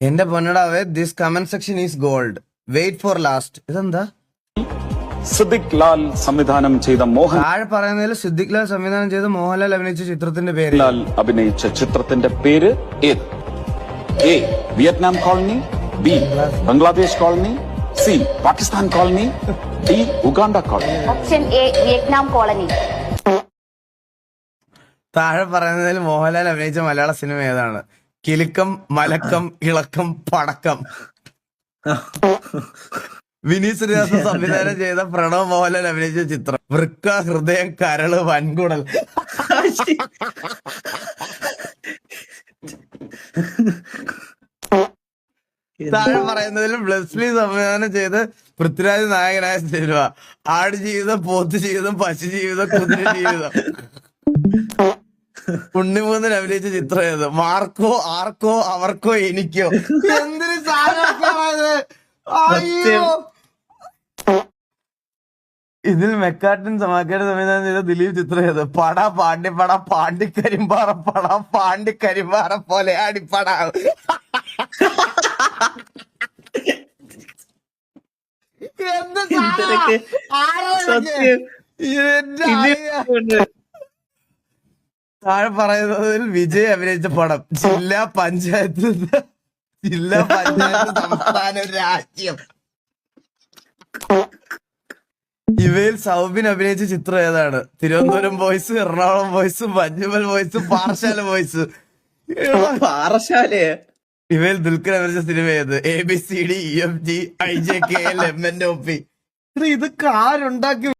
എന്റെ പൊന്നടാവേ, this comment section is gold. Wait for last. ഇതെന്താ? സിദ്ദിഖ് ലാൽ സംവിധാനം ചെയ്ത താഴെ പറയുന്നതിൽ സിദ്ദിഖ് ലാൽ സംവിധാനം ചെയ്ത മോഹൻലാൽ അഭിനയിച്ച ചിത്രത്തിന്റെ പേര്. ലാൽ അഭിനയിച്ച ചിത്രത്തിന്റെ പേര് ഏത്? A Vietnam colony, B Bangladesh colony, C Pakistan colony, D Uganda colony. Option A Vietnam colony. താഴെ പറയുന്നതിൽ മോഹൻലാൽ അഭിനയിച്ച മലയാള സിനിമ ഏതാണ്? കിലുക്കം, മലക്കം, ഇളക്കം, പടക്കം. വിനീത് ശ്രീനിവാസൻ സംവിധാനം ചെയ്ത പ്രണവ് മോഹൻലാൽ അഭിനയിച്ച ചിത്രം. വൃക്ക, ഹൃദയം, കരള്, വൻകുടൽ. താഴെ പറയുന്നതിലും ബ്ലസ്ലി സംവിധാനം ചെയ്ത് പൃഥ്വിരാജ് നായകനായ സിനിമ. ആട് ജീവിതം, പോത്ത് ജീവിതം, പശു ജീവിതം, കുതിര ജീവിതം. ഉണ്ണിമൂന്നൻ അഭിനയിച്ച ചിത്രം ഏത്? മാർക്കോ, ആർക്കോ, അവർക്കോ, എനിക്കോ. എന്തൊരു സാധനമായത്! അയ്യോ! ഇതിൽ മെക്കാട്ടിൻ സമാക്കേട് സംവിധാനം ചെയ്ത ദിലീപ് ചിത്രം ഏത്? പട, പാണ്ടിപ്പട, പാണ്ടിക്കരിമ്പാറ പട, പാണ്ടിക്കരിമ്പാറ പോലെ അടിപ്പട. എന്ത് താഴെ പറയുന്നതിൽ വിജയ് അഭിനയിച്ച പടം. ജില്ലാ പഞ്ചായത്ത് സംസ്ഥാന രാജ്യം. ഇവയിൽ സൗബിൻ അഭിനയിച്ച ചിത്രം ഏതാണ്? Thiruvananthapuram boys, Ernakulam boys, Manjummel boys, Parassala boys. പാറശാലയെ ഇവയിൽ ദുൽഖർ അഭിനയിച്ച സിനിമ ഏത്? ABCD, EFG, IJKL, MNOP. ഇതൊക്കെ ആരുണ്ടാക്കി